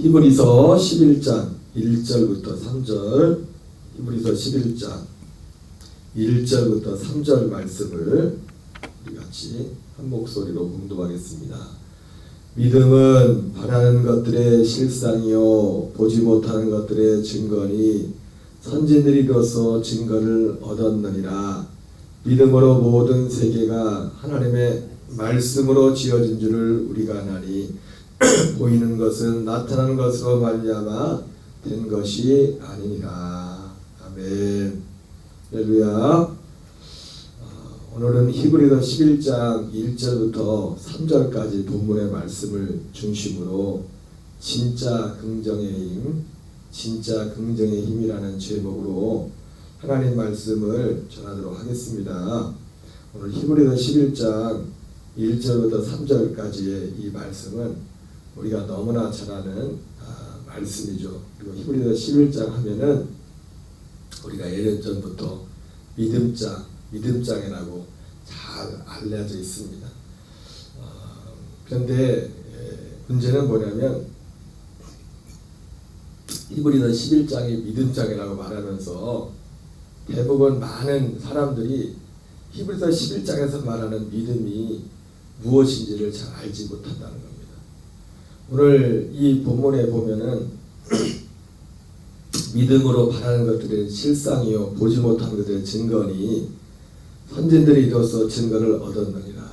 히브리서 11장 1절부터 3절, 히브리서 11장 1절부터 3절 말씀을 우리 같이 한 목소리로 공독하겠습니다. 믿음은 바라는 것들의 실상이요 보지 못하는 것들의 증거니 선진들이로서 증거를 얻었느니라. 믿음으로 모든 세계가 하나님의 말씀으로 지어진 줄을 우리가 아나니 보이는 것은 나타나는 것으로 말미암아 된 것이 아니니라. 아멘. 할렐루야. 오늘은 히브리서 11장 1절부터 3절까지 본문의 말씀을 중심으로 진짜 긍정의 힘, 진짜 긍정의 힘이라는 제목으로 하나님 말씀을 전하도록 하겠습니다. 오늘 히브리서 11장 1절부터 3절까지의 이 말씀은 우리가 너무나 잘 아는 말씀이죠. 그리고 히브리서 11장 하면은 우리가 예전부터 믿음장이라고 잘 알려져 있습니다. 그런데 문제는 뭐냐면 히브리서 11장이 믿음장이라고 말하면서 대부분 많은 사람들이 히브리서 11장에서 말하는 믿음이 무엇인지를 잘 알지 못한다는 겁니다. 오늘 이 본문에 보면은 믿음으로 바라는 것들의 실상이요 보지 못하는 것들의 증거니 선진들이 이로써 증거를 얻었느니라.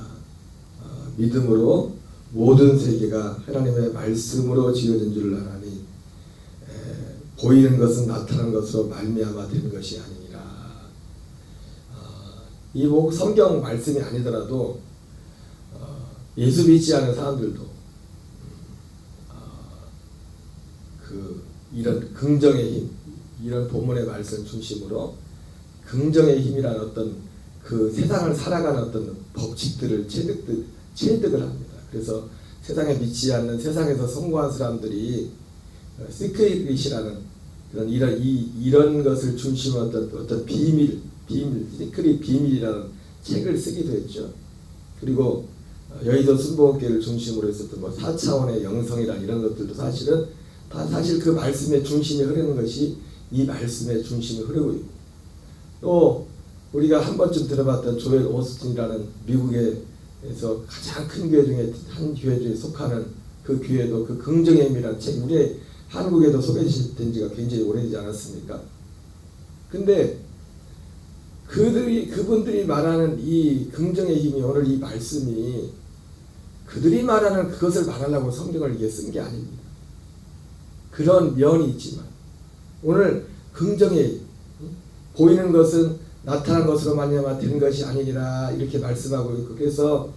믿음으로 모든 세계가 하나님의 말씀으로 지어진 줄을 아나니 보이는 것은 나타난 것으로 말미암아 된 것이 아니니라. 이 성경 말씀이 아니더라도 예수 믿지 않은 사람들도 이런 긍정의 힘, 이런 본문의 말씀 중심으로 긍정의 힘이라는 어떤 그 세상을 살아가는 어떤 법칙들을 체득을 합니다. 그래서 세상에 믿지 않는 세상에서 성공한 사람들이 시크릿이라는 이런 것을 중심으로 어떤 시크릿 비밀이라는 책을 쓰기도 했죠. 그리고 여의도 순복음교회를 중심으로 했었던 4차원의 영성이라는 이런 것들도 사실 그 말씀의 중심이 흐르는 것이 이 말씀의 중심이 흐르고 있고, 또 우리가 한 번쯤 들어봤던 조엘 오스틴이라는 미국에서 가장 큰 교회 중에 한 교회 중에 속하는 그 교회도 그 긍정의 힘이라는 책, 우리 한국에도 소개된 지가 굉장히 오래되지 않았습니까? 근데 그분들이 말하는 이 긍정의 힘이 오늘 이 말씀이 그들이 말하는 그것을 말하려고 성경을 이게 쓴 게 아닙니다. 그런 면이 있지만 오늘 긍정의 보이는 것은 나타난 것으로 말미암아 된 것이 아니니라 이렇게 말씀하고 있고, 그래서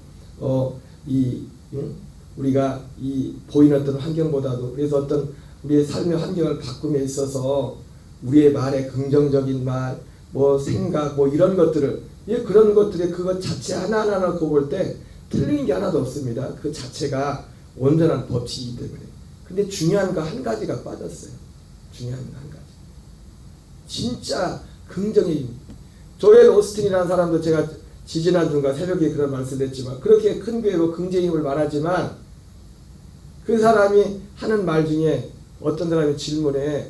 우리가 이 보이는 어떤 환경보다도 그래서 어떤 우리의 삶의 환경을 바꿈에 있어서 우리의 말에 긍정적인 말, 생각, 이런 것들을 그런 것들의 그것 자체 하나하나 놓고 볼 때 틀린 게 하나도 없습니다. 그 자체가 온전한 법칙이기 때문에. 근데 중요한 거 한 가지가 빠졌어요. 중요한 거 한 가지. 진짜 긍정의 힘. 조엘 오스틴이라는 사람도 제가 지지난주인가 새벽에 그런 말씀을 했지만 그렇게 큰 교회로 긍정의 힘을 말하지만 그 사람이 하는 말 중에 어떤 사람이 질문에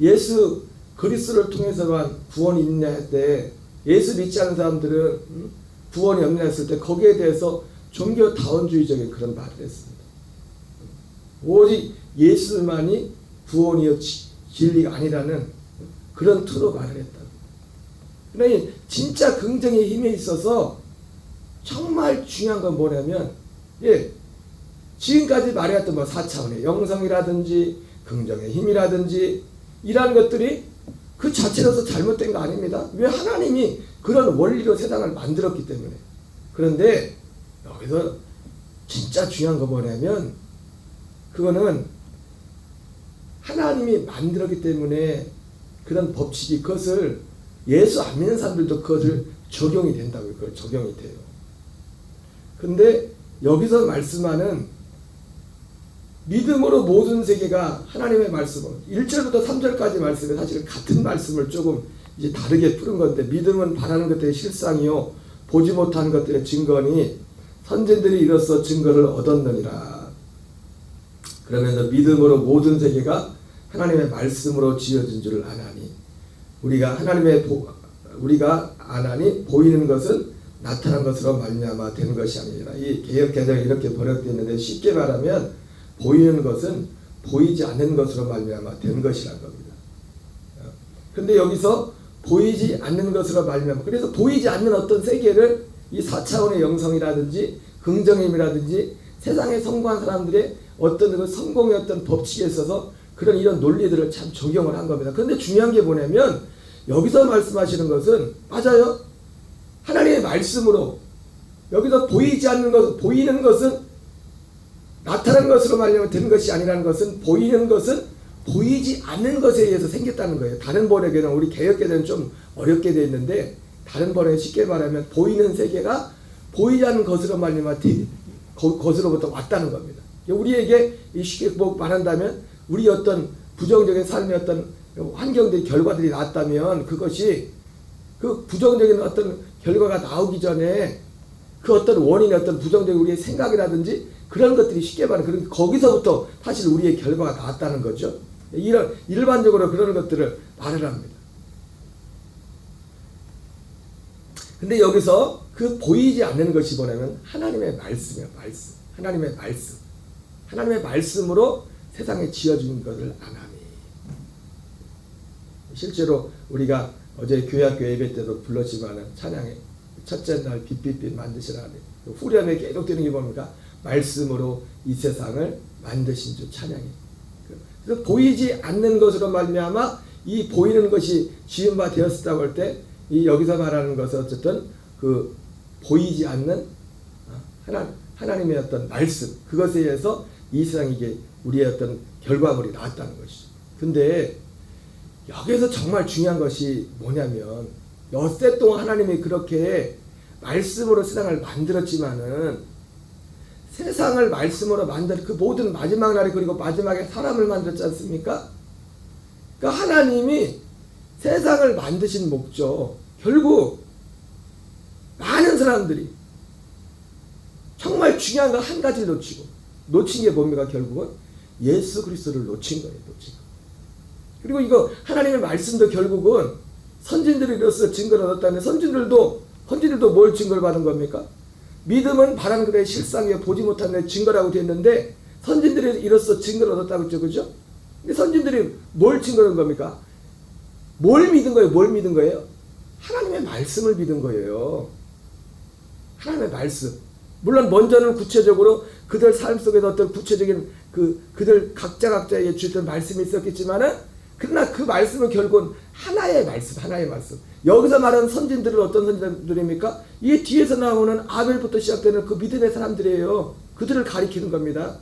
예수 그리스도를 통해서만 구원이 있냐 할 때 예수 믿지 않는 사람들은 구원이 없냐 했을 때 거기에 대해서 종교다원주의적인 그런 말을 했습니다. 오직 예수만이 구원이요 진리가 아니라는 그런 투로 말을 했다고. 그러니 진짜 긍정의 힘에 있어서 정말 중요한 건 뭐냐면 지금까지 말해왔던 4차원의 영성이라든지 긍정의 힘이라든지 이러한 것들이 그 자체로서 잘못된 거 아닙니다. 왜? 하나님이 그런 원리로 세상을 만들었기 때문에. 그런데 여기서 진짜 중요한 거 뭐냐면 그거는 하나님이 만들었기 때문에 그런 법칙이 그것을 예수 안 믿는 사람들도 그것을 적용이 된다고요. 그걸 적용이 돼요. 근데 여기서 말씀하는 믿음으로 모든 세계가 하나님의 말씀은 1절부터 3절까지 말씀에 사실 같은 말씀을 조금 이제 다르게 푸는 건데, 믿음은 바라는 것들의 실상이요 보지 못하는 것들의 증거니 선진들이 이로써 증거를 얻었느니라. 그러면서 믿음으로 모든 세계가 하나님의 말씀으로 지어진 줄을 아나니 우리가 아나니 보이는 것은 나타난 것으로 말미암아 된 것이 아니라 이 개역 개정이 이렇게 번역되어 있는데 쉽게 말하면 보이는 것은 보이지 않는 것으로 말미암아 된 것이란 겁니다. 근데 여기서 보이지 않는 것으로 말미암아 그래서 보이지 않는 어떤 세계를 이 4차원의 영성이라든지 긍정힘이라든지 세상에 성공한 사람들의 어떤 그 성공의 어떤 법칙에 있어서 그런 이런 논리들을 참 적용을 한 겁니다. 그런데 중요한 게 뭐냐면 여기서 말씀하시는 것은 맞아요. 하나님의 말씀으로 여기서 보이지 않는 것, 보이는 것은 나타난 것으로 말하면 되는 것이 아니라는 것은 보이는 것은 보이지 않는 것에 의해서 생겼다는 거예요. 다른 번역에는 우리 개역에는 좀 어렵게 되어 있는데 다른 번역에 쉽게 말하면 보이는 세계가 보이지 않는 것으로 말하면 것으로부터 왔다는 겁니다. 우리에게 쉽게 말한다면 우리 어떤 부정적인 삶의 어떤 환경들의 결과들이 나왔다면 그것이 그 부정적인 어떤 결과가 나오기 전에 그 어떤 원인의 어떤 부정적인 우리의 생각이라든지 그런 것들이 쉽게 말하면 거기서부터 사실 우리의 결과가 나왔다는 거죠. 이런 일반적으로 그런 것들을 말을 합니다. 근데 여기서 그 보이지 않는 것이 뭐냐면 하나님의 말씀이에요. 말씀. 하나님의 말씀. 하나님의 말씀으로 세상에 지어준 것을 아나니. 실제로 우리가 어제 교회학교 예배 때도 불렀지만 찬양의 첫째 날 빛빛빛 만드시라. 후렴에 계속 되는 게 뭡니까? 말씀으로 이 세상을 만드신 주 찬양이. 그래서 보이지 않는 것으로 말미암아 이 보이는 것이 지은 바 되었다고 할 때 이 여기서 말하는 것은 어쨌든 그 보이지 않는 하나님의 어떤 말씀 그것에 의해서 이 세상에 우리의 어떤 결과물이 나왔다는 것이죠. 근데 여기서 정말 중요한 것이 뭐냐면 엿새 동안 하나님이 그렇게 말씀으로 세상을 만들었지만은 세상을 말씀으로 만든 그 모든 마지막 날에 그리고 마지막에 사람을 만들었지 않습니까? 그러니까 하나님이 세상을 만드신 목적 결국 많은 사람들이 정말 중요한 거 한 가지를 놓친 게 뭡니까? 결국은 예수 그리스도를 놓친 거예요. 놓친 거. 그리고 이거 하나님의 말씀도 결국은 선진들이로서 증거를 얻었다는데 선진들도 뭘 증거를 받은 겁니까? 믿음은 바라는 그들의 실상에 보지 못한 데 증거라고 되었는데 선진들이 이로써 증거를 얻었다고 했죠. 그죠? 근데 선진들이 뭘 증거를 얻은 겁니까? 뭘 믿은 거예요? 뭘 믿은 거예요? 하나님의 말씀을 믿은 거예요. 하나님의 말씀. 물론 먼저는 구체적으로 그들 삶 속에서 어떤 구체적인 그들 각자의 주셨던 말씀이 있었겠지만은 그러나 그 말씀은 결국은 하나의 말씀. 여기서 말하는 선진들은 어떤 선진들입니까? 이 뒤에서 나오는 아벨부터 시작되는 그 믿음의 사람들이에요. 그들을 가리키는 겁니다.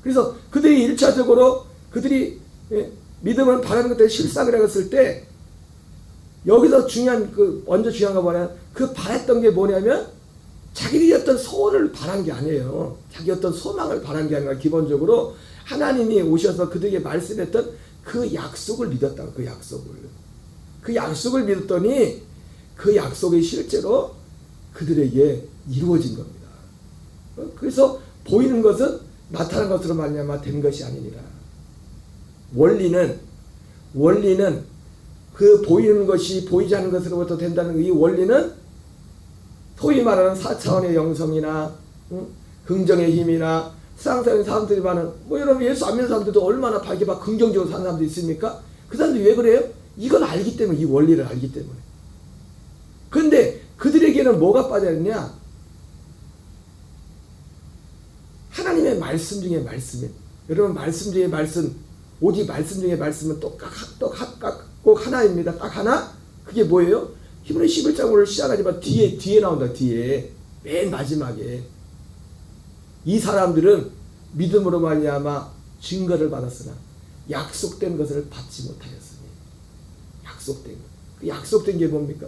그래서 그들이 1차적으로 그들이 믿음은 바라는 것들의 실상이라고 했을 때 여기서 먼저 중요한 거 뭐냐면 그 바랬던 게 뭐냐면 자기들이 어떤 소원을 바란 게 아니에요. 자기 어떤 소망을 바란 게 아니라 기본적으로 하나님이 오셔서 그들에게 말씀했던 그 약속을 믿었다고. 그 약속을 믿었더니 그 약속이 실제로 그들에게 이루어진 겁니다. 그래서 보이는 것은 나타난 것으로 말미암아 된 것이 아니니라. 원리는 그 보이는 것이 보이지 않는 것으로부터 된다는 이 원리는 소위 말하는 4차원의 영성이나 긍정의 힘이나 세상적인 사람들이 많은 여러분 예수 안 믿는 사람들도 얼마나 밝게 긍정적으로 사는 사람도 있습니까? 그 사람들이 왜 그래요? 이걸 알기 때문에 이 원리를 알기 때문에. 그런데 그들에게는 뭐가 빠져있냐? 하나님의 말씀 중에 말씀이에요. 여러분 말씀 중에 말씀 오직 말씀 중에 말씀은 꼭 하나입니다. 딱 하나? 그게 뭐예요? 히브리 11장을 시작하지만 뒤에 나온다. 뒤에 맨 마지막에 이 사람들은 믿음으로 말미암아 증거를 받았으나 약속된 것을 받지 못하였으니. 약속된 것. 그 약속된 게 뭡니까?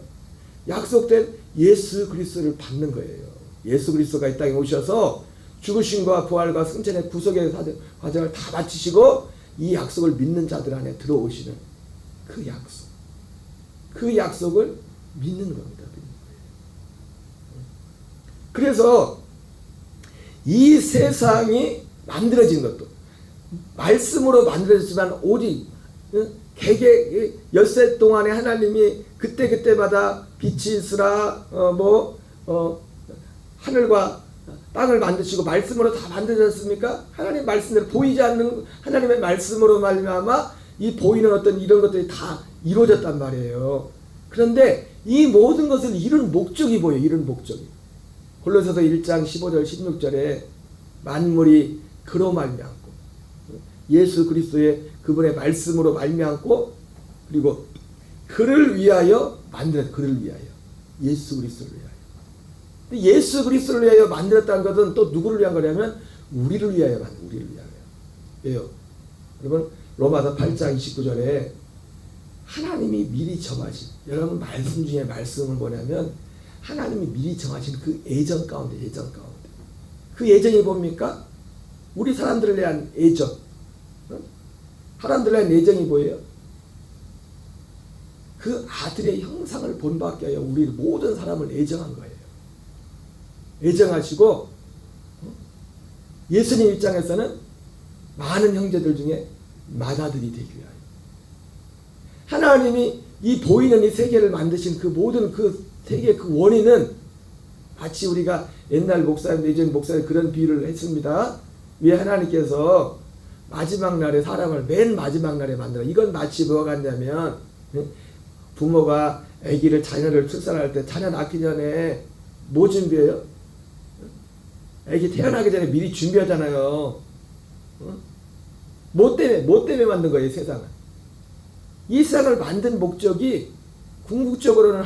약속된 예수 그리스도를 받는 거예요. 예수 그리스도가 이 땅에 오셔서 죽으심과 부활과 승천의 구속의 과정을 다 마치시고 이 약속을 믿는 자들 안에 들어오시는 그 약속. 그 약속을 믿는 겁니다. 그래서 이 세상이 만들어진 것도 말씀으로 만들어졌지만 오직 개개 엿새 동안에 하나님이 그때마다 빛이 있으라 하늘과 땅을 만드시고 말씀으로 다 만들어졌습니까? 하나님 말씀대로 보이지 않는 하나님의 말씀으로 말미암아 이 보이는 어떤 이런 것들이 다 이루어졌단 말이에요. 그런데 이 모든 것을 이룬 목적이 뭐예요? 이룬 목적이. 골로새서 1장 15절 16절에 만물이 그로 말미암고 예수 그리스도의 그분의 말씀으로 말미암고 그리고 그를 위하여 만들었 그를 위하여 예수 그리스도를 위하여. 예수 그리스도를 위하여 만들었다는 것은 또 누구를 위한 거냐면 우리를 위하여 만든 우리를 위하여. 왜요? 여러분 로마서 8장 29절에 하나님이 미리 정하신 여러분 말씀 중에 말씀은 뭐냐면 하나님이 미리 정하신 그 예정 가운데 그 예정이 뭡니까? 우리 사람들을 대한 예정. 사람들을 대한 예정이 뭐예요? 그 아들의 형상을 본받게 하여 우리 모든 사람을 예정한 거예요. 예정하시고 예수님 입장에서는 많은 형제들 중에 맏아들이 되기 위하여 하나님이 이 보이는 이 세계를 만드신 그 모든 그 세계의 그 원인은 마치 우리가 옛날 목사님 예전 목사님 그런 비유를 했습니다. 왜 하나님께서 마지막 날에 사람을 맨 마지막 날에 만들어. 이건 마치 뭐가 같냐면 부모가 아기를 자녀를 출산할 때 자녀 낳기 전에 뭐 준비해요? 아기 태어나기 전에 미리 준비하잖아요. 뭐 때문에 만든 거예요, 세상을? 이 세상을 만든 목적이 궁극적으로는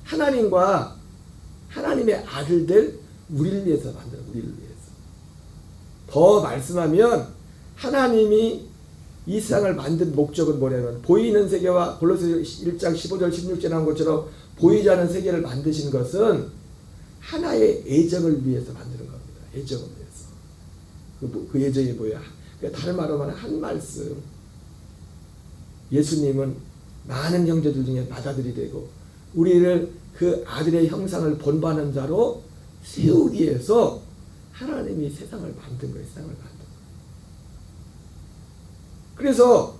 하나님과 하나님의 아들들 우리를 위해서 만들어, 우리를 위해서. 더 말씀하면 하나님이 이 세상을 만든 목적은 뭐냐면 보이는 세계와 골로새 1장 15절 16절에 나온 것처럼 보이지 않는 세계를 만드신 것은 하나의 예정을 위해서 만드는 겁니다. 예정을 위해서. 그 예정이 뭐야? 다른 말로 말하면 한 말씀. 예수님은 많은 형제들 중에 맏아들이 되고 우리를 그 아들의 형상을 본받는 자로 세우기 위해서 하나님이 세상을 만든 거예요. 세상을 만든 거예요. 그래서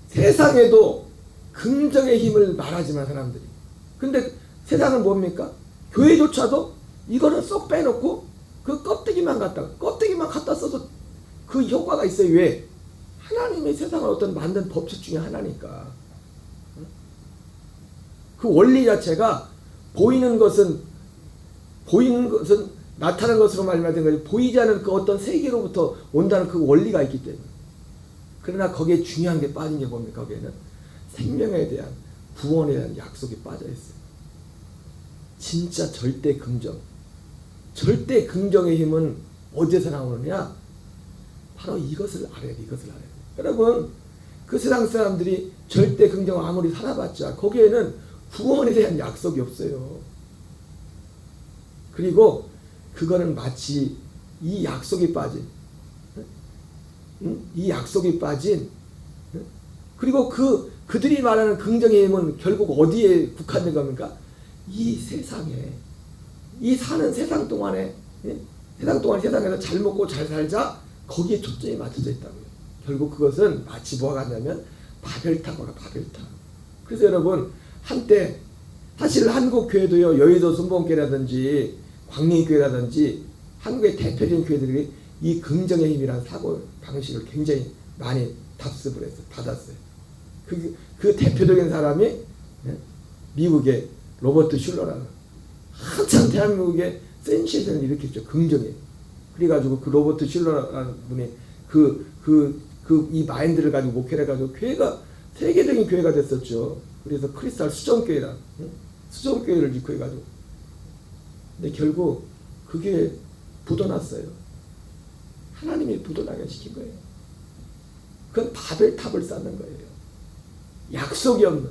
세상에도 긍정의 힘을 말하지만 사람들이 근데 세상은 뭡니까? 교회조차도 이거는 쏙 빼놓고 그 껍데기만 갖다 써서 그 효과가 있어요. 왜? 하나님의 세상을 어떤 만든 법칙 중에 하나니까. 그 원리 자체가 보이는 것은 나타나는 것으로 말미암은 거지 보이지 않는 그 어떤 세계로부터 온다는 그 원리가 있기 때문에. 그러나 거기에 중요한 게 빠진 게 뭡니까? 거기에는 생명에 대한 구원에 대한 약속이 빠져 있어요. 진짜 절대 긍정의 힘은 어디서 나오느냐? 바로 이것을 알아야 돼. 여러분 그 세상 사람들이 절대 긍정 아무리 살아봤자 거기에는 구원에 대한 약속이 없어요. 그리고 그거는 마치 이 약속이 빠진 그리고 그들이 말하는 긍정의 힘은 결국 어디에 국한된 겁니까? 이 세상에 이 사는 세상 동안에 세상에서 잘 먹고 잘 살자 거기에 초점이 맞춰져 있다고요. 결국 그것은 마치 뭐가 같냐면 바벨탑이에요. 바벨탑. 그래서 여러분 한때 사실 한국 교회도요 여의도 순복음교회라든지 광림교회라든지 한국의 대표적인 교회들이 이 긍정의 힘이라는 사고 방식을 굉장히 많이 답습을 했어요. 받았어요. 그 대표적인 사람이 미국의 로버트 슐러라는 한참 대한민국의 센세이션을 일으켰죠. 긍정에. 그래가지고 그 로버트 슐러라는 분이 이 마인드를 가지고 목회를 해가지고 교회가 세계적인 교회가 됐었죠. 그래서 크리스탈 수정교회라 수정교회를 짓고 해가지고. 근데 결국 그게 부도났어요. 하나님이 부도나게 시킨 거예요. 그건 바벨탑을 쌓는 거예요. 약속이 없는.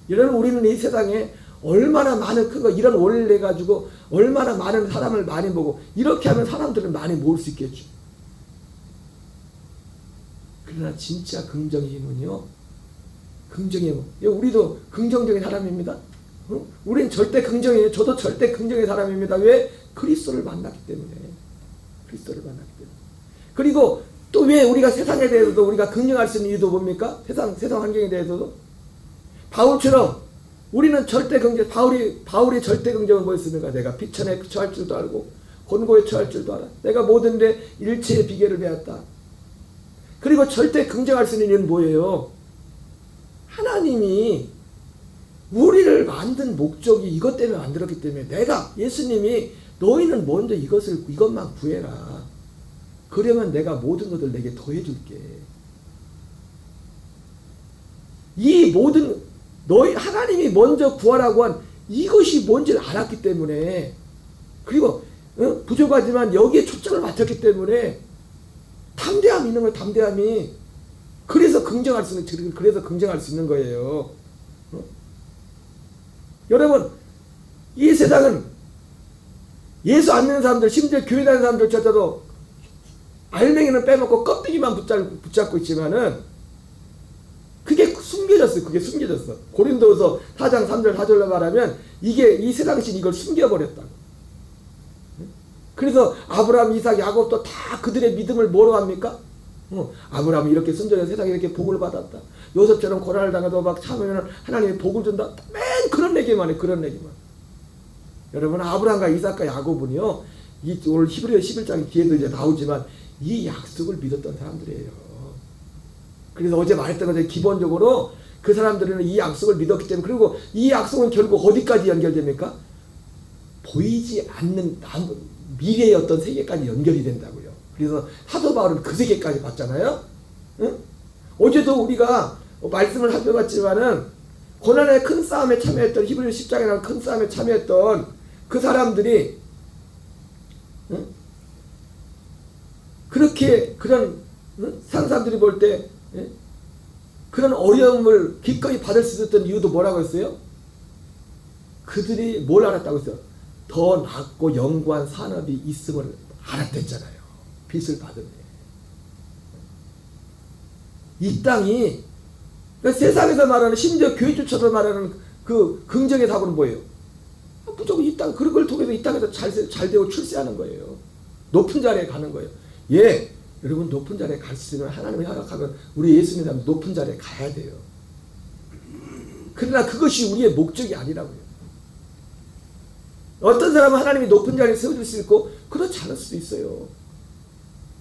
이런 우리는 이 세상에 얼마나 많은 큰 거 이런 원리를 가지고 얼마나 많은 사람을 많이 보고 이렇게 하면 사람들은 많이 모을 수 있겠죠. 그러나 진짜 긍정의 힘은요. 긍정의 힘. 우리도 긍정적인 사람입니다. 우리는 절대 긍정이에요. 저도 절대 긍정의 사람입니다. 왜? 그리스도를 만났기 때문에. 그리스도를 만났기 때문에. 그리고 또 왜 우리가 세상에 대해서도 우리가 긍정할 수 있는 이유도 뭡니까? 세상 환경에 대해서도 바울처럼 우리는 절대 긍정, 바울의 절대 긍정은 뭐였습니까? 내가 비천에 처할 줄도 알고 곤고에 처할 줄도 알아. 내가 모든데 일체의 비결을 배웠다. 그리고 절대 긍정할 수 있는 이유는 뭐예요? 하나님이 우리를 만든 목적이 이것 때문에 만들었기 때문에 예수님이 너희는 먼저 이것만 구해라. 그러면 내가 모든 것을 내게 더해줄게. 이 모든 하나님이 먼저 구하라고 한 이것이 뭔지를 알았기 때문에, 그리고 부족하지만 여기에 초점을 맞췄기 때문에 담대함이 있는 거예요. 담대함이. 그래서 긍정할 수 있는 거예요. 여러분, 이 세상은 예수 안 믿는 사람들, 심지어 교회 다니는 사람들조차도 알맹이는 빼먹고 껍데기만 붙잡고 있지만은 그게 숨겨졌어요. 고린도서 4장 3절 4절로 말하면 이 세상신 이걸 숨겨버렸다. 그래서 아브라함, 이삭, 야곱도 다 그들의 믿음을 뭐로 합니까? 아브라함이 이렇게 순전히 세상에 이렇게 복을 받았다. 요셉처럼 고난을 당해도 막 참으면 하나님이 복을 준다. 맨 그런 얘기만 해. 여러분, 아브라함과 이삭과 야곱은요, 오늘 히브리서 11장 뒤에도 이제 나오지만 이 약속을 믿었던 사람들이에요. 그래서 어제 말했던 것처럼 기본적으로 그 사람들은 이 약속을 믿었기 때문에, 그리고 이 약속은 결국 어디까지 연결됩니까? 보이지 않는 미래의 어떤 세계까지 연결이 된다고요. 그래서 사도 바울은 그 세계까지 봤잖아요. 응? 어제도 우리가 말씀을 살펴봤지만은 고난의 큰 싸움에 참여했던, 히브리서 10장에 나온 큰 싸움에 참여했던 그 사람들이, 응? 그렇게 그런 산 사람들이 볼 때 그런 어려움을 기꺼이 받을 수 있었던 이유도 뭐라고 했어요? 그들이 뭘 알았다고 했어요? 더 낫고 영구한 산업이 있음을 알았댔잖아요. 빚을 받으면. 이 땅이, 그러니까 세상에서 말하는, 심지어 교회조차도 말하는 그 긍정의 사고는 뭐예요? 무조건 이 땅, 그런 걸 통해서 이 땅에서 잘 되고 출세하는 거예요. 높은 자리에 가는 거예요. 예, 여러분, 높은 자리에 갈 수 있으면, 하나님을 생각하면 우리 예수님이 높은 자리에 가야 돼요. 그러나 그것이 우리의 목적이 아니라고요. 어떤 사람은 하나님이 높은 자리에 세워줄 수 있고 그렇지 않을 수도 있어요.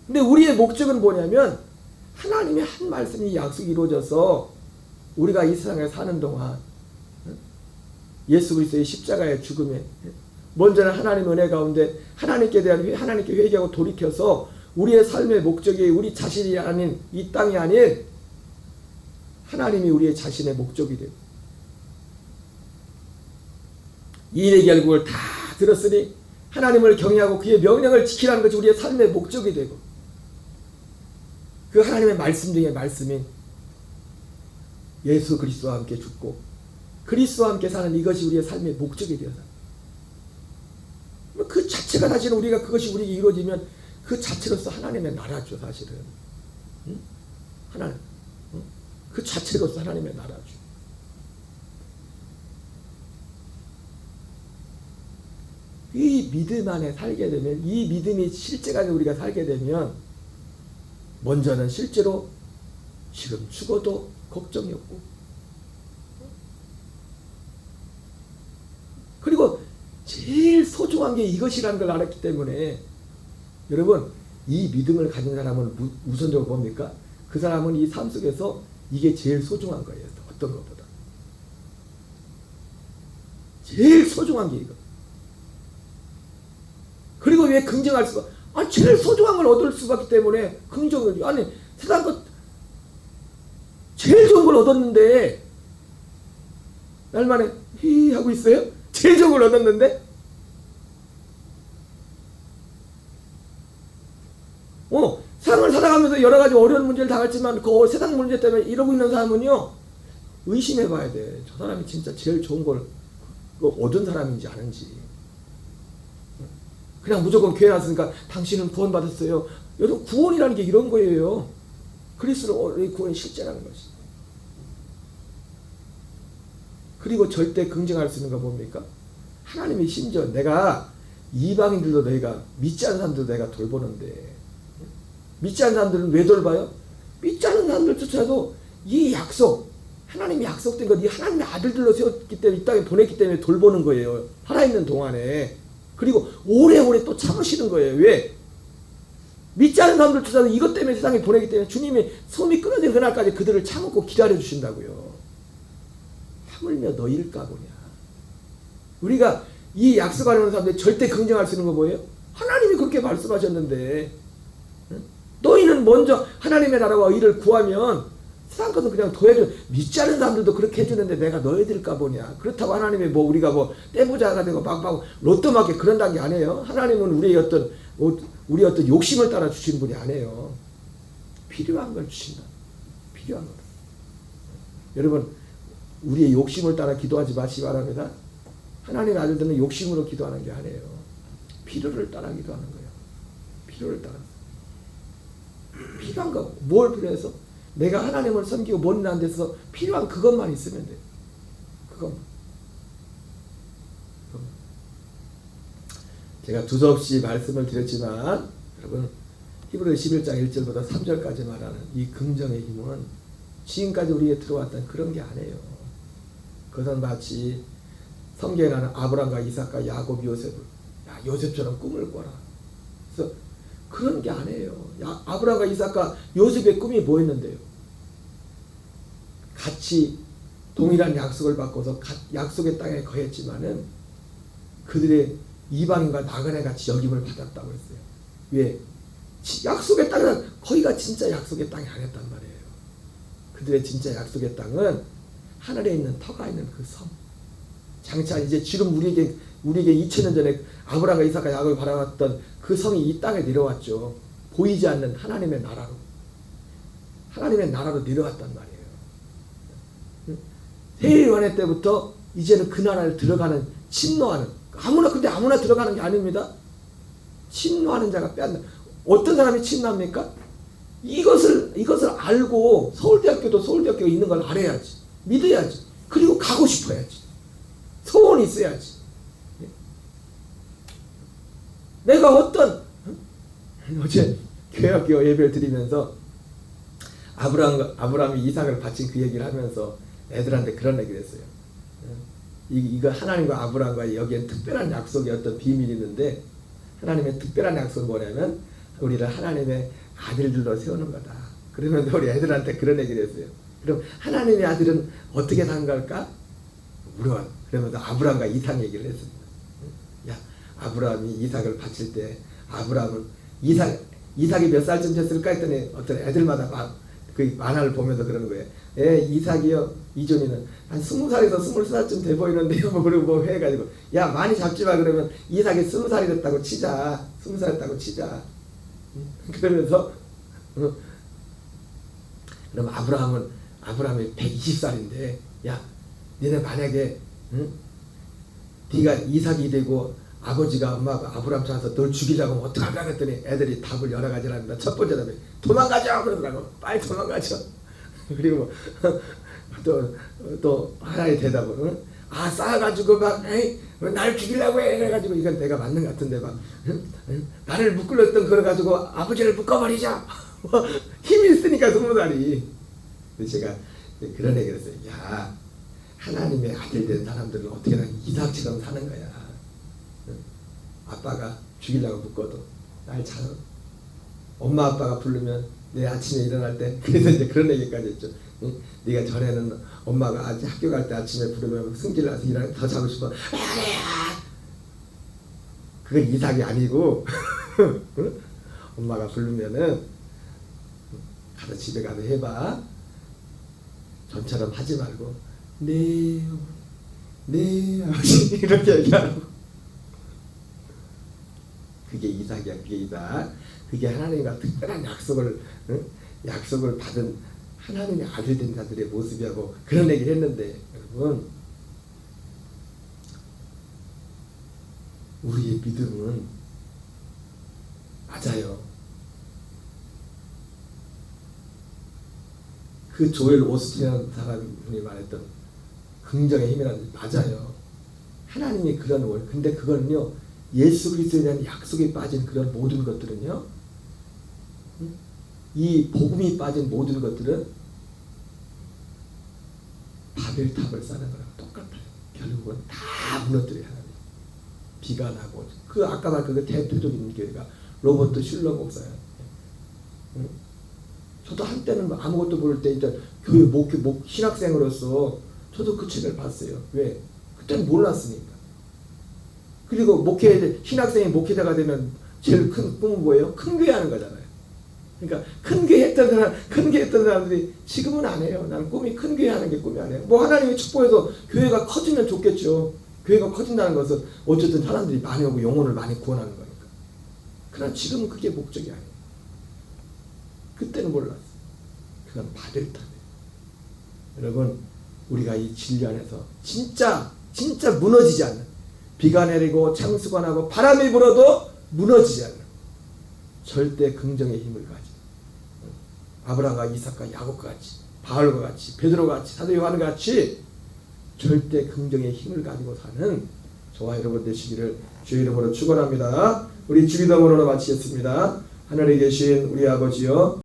근데 우리의 목적은 뭐냐면, 하나님의 한 말씀이 약속이 이루어져서 우리가 이 세상에 사는 동안 예수 그리스도의 십자가의 죽음에 먼저는 하나님 은혜 가운데 하나님께 회개하고 돌이켜서 우리의 삶의 목적이 우리 자신이 아닌, 이 땅이 아닌 하나님이 우리의 자신의 목적이 되고, 이 일의 결국을 다 들었으니 하나님을 경외하고 그의 명령을 지키라는 것이 우리의 삶의 목적이 되고, 그 하나님의 말씀 중에 말씀인 예수 그리스도와 함께 죽고 그리스도와 함께 사는 이것이 우리의 삶의 목적이 되어서, 그 자체가 사실은 우리가 그것이 우리에게 이루어지면 그 자체로서 하나님의 나라죠. 사실은 하나님, 그 자체로서 하나님의 나라죠. 이 믿음 안에 살게 되면, 이 믿음이 실제가 우리가 살게 되면, 먼저는 실제로 지금 죽어도 걱정이 없고, 그리고 제일 소중한 게 이것이라는 걸 알았기 때문에, 여러분, 이 믿음을 가진 사람은 우선적으로 뭡니까? 그 사람은 이 삶 속에서 이게 제일 소중한 거예요. 어떤 것보다 제일 소중한 게 이거. 그리고 왜 긍정할 수가? 제일 소중한 걸 얻을 수밖에 때문에 긍정을, 세상 것 제일 좋은 걸 얻었는데 날만에 히 하고 있어요? 제일 좋은 걸 얻었는데? 세상을 살아가면서 여러 가지 어려운 문제를 당했지만 그 세상 문제 때문에 이러고 있는 사람은요, 의심해 봐야 돼. 저 사람이 진짜 제일 좋은 걸 얻은 사람인지 아닌지. 그냥 무조건 교회 왔으니까 당신은 구원받았어요. 여러분, 구원이라는 게 이런 거예요. 그리스도의 구원이 실제라는 것이. 그리고 절대 긍정할 수 있는 거 뭡니까? 하나님이 심지어 내가 이방인들도 너희가 믿지 않는 사람들도 내가 돌보는데 믿지 않는 사람들은 왜 돌봐요? 믿지 않는 사람들조차도 이 약속 하나님이 약속된 것 이 하나님의 아들들로 세웠기 때문에 이 땅에 보냈기 때문에 돌보는 거예요. 살아있는 동안에. 그리고 오래오래 또 참으시는 거예요. 왜? 믿지 않는 사람들조차도 이것 때문에 세상에 보내기 때문에 주님이 숨이 끊어지는 그날까지 그들을 참고 기다려주신다고요. 하물며 너희일까 보냐. 우리가 이 약속하는 사람들이 절대 긍정할 수 있는 거 뭐예요? 하나님이 그렇게 말씀하셨는데 너희는 먼저 하나님의 나라와 의를 구하면 세상 것은 그냥 도와줘. 믿지 않는 사람들도 그렇게 해주는데 내가 너희들까 보냐. 그렇다고 하나님이 뭐 우리가 뭐 떼부자가 되고 막 로또 맞게 그런다는 게 아니에요. 하나님은 우리의 어떤 욕심을 따라 주신 분이 아니에요. 필요한 걸 주신다. 필요한 걸. 여러분 우리의 욕심을 따라 기도하지 마시기 바랍니다. 하나님의 아들들은 욕심으로 기도하는 게 아니에요. 필요를 따라 기도하는 거예요. 필요를 따라. 필요한 거 뭘 필요해서? 내가 하나님을 섬기고 머리는 안 돼서 필요한 그것만 있으면 돼. 그것만. 제가 두서없이 말씀을 드렸지만 여러분 히브리 11장 1절부터 3절까지 말하는 이 긍정의 힘은 지금까지 우리에게 들어왔던 그런 게 아니에요. 그것은 마치 성경에 나는 아브라함과 이삭과 야곱, 요셉을 요셉처럼 꿈을 꿔라. 그래서 그런 게 아니에요. 아브라함과 이삭과 요셉의 꿈이 뭐였는데요? 같이 동일한 약속을 받고서 약속의 땅에 거했지만은 그들의 이방인과 나그네 같이 여김을 받았다고 했어요. 왜? 약속의 땅은 거기가 진짜 약속의 땅이 아니었단 말이에요. 그들의 진짜 약속의 땅은 하늘에 있는 터가 있는 그 섬. 장차 이제 지금 우리에게 2000년 전에 아브라함과 이삭과 야곱이 바라봤던 그 성이 이 땅에 내려왔죠. 보이지 않는 하나님의 나라로. 하나님의 나라로 내려왔단 말이에요. 세일원회 때부터 이제는 그 나라를 들어가는 침노하는 근데 아무나 들어가는 게 아닙니다. 침노하는 자가 빼앗는다. 어떤 사람이 침노합니까? 이것을 알고 서울대학교가 있는 걸 알아야지. 믿어야지. 그리고 가고 싶어야지. 소원이 있어야지. 내가 어제 교회학교 예배를 드리면서 아브라함이 이삭을 바친 그 얘기를 하면서 애들한테 그런 얘기를 했어요. 이거 하나님과 아브라함과 여기엔 특별한 약속이 어떤 비밀이 있는데 하나님의 특별한 약속은 뭐냐면 우리를 하나님의 아들들로 세우는 거다. 그러면서 우리 애들한테 그런 얘기를 했어요. 그럼 하나님의 아들은 어떻게 산 걸까? 물어. 그러면서 아브라함과 이삭 얘기를 했습니다. 야, 아브라함이 이삭을 바칠 때 이삭이 몇 살쯤 됐을까 했더니 어떤 애들마다 막 그 만화를 보면서 그러는 거예요. 이삭이요, 이존이는 한 20살에서 23살쯤 돼 보이는데요. 뭐 그리고 뭐 해가지고 야 많이 잡지 마. 그러면 이삭이 20살이 됐다고 치자. 20살 됐다고 치자. 그러면서 그럼 아브라함이 120살인데 야 너네 만약에 네가 이삭이 되고 아버지가 엄마가 아브라함 찾아서 널 죽이려고 하면 어떡할까 했더니 애들이 답을 여러 가지를 합니다. 첫 번째 답이 도망가자 그러더라고. 빨리 도망가자. 그리고 또 하나의 대답은 싸가지고 막 날 죽이려고 해 이래가지고 이건 내가 맞는 것 같은데 막 나를 묶으렸던 그걸 가지고 아버지를 묶어버리자. 힘이 있으니까 20살이. 제가 그런 얘기를 했어요. 야 하나님의 아들 된 사람들은 어떻게든 이삭처럼 사는 거야. 아빠가 죽이려고 묶어도 날 잘 엄마 아빠가 부르면 내 아침에 일어날 때 그래서 이제 그런 얘기까지 했죠. 네가 전에는 엄마가 아직 학교 갈 때 아침에 부르면 승질나서 일어나 더 자고 싶어. 그건 이삭이 아니고 엄마가 부르면은 가서 집에 가서 해봐. 전처럼 하지 말고 네 아버지 이렇게 얘기하고. 그게 이삭이야. 그게 이삭. 그게 하나님과 특별한 약속을 받은 하나님의 아들 된 자들의 모습이라고 그런 얘기를 했는데 여러분 우리의 믿음은 맞아요. 그 조엘 오스틴이라는 사람이 말했던 긍정의 힘이라는 게 맞아요. 하나님이 그런 월. 근데 그거는요 예수 그리스도에 대한 약속이 빠진 그런 모든 것들은요, 이 복음이 빠진 모든 것들은 바벨탑을 쌓는 거랑 똑같아요. 결국은 다 무너뜨려야 하는 거예요. 비가 나고 그 아까 말한 그 대표적인 교회가 로버트 슐러 목사예요. 저도 한때는 아무것도 모를 때 일단 교회 신학생으로서 저도 그 책을 봤어요. 왜? 그때는 몰랐으니까. 그리고 신학생이 목회자가 되면 제일 큰 꿈은 뭐예요? 큰 교회 하는 거잖아요. 그러니까 큰 교회 했던 사람들이 지금은 안 해요. 나는 꿈이 큰 교회 하는 게 꿈이 아니에요. 뭐 하나님의 축복해서 교회가 커지면 좋겠죠. 교회가 커진다는 것은 어쨌든 사람들이 많이 오고 영혼을 많이 구원하는 거니까. 그러나 지금은 그게 목적이 아니에요. 그때는 몰랐어요. 그건 바벨탑이에요. 여러분, 우리가 이 진리 안에서 진짜 무너지지 않는, 비가 내리고 창수가 나고 바람이 불어도 무너지지 않는 절대 긍정의 힘을 가진, 아브라함과 이삭과 야곱과 같이, 바울과 같이, 베드로와 같이, 사도 요한과 같이 절대 긍정의 힘을 가지고 사는 저와 여러분 되시기를 주의 이름으로 축원합니다. 우리 주기도문으로 마치겠습니다. 하늘에 계신 우리 아버지여,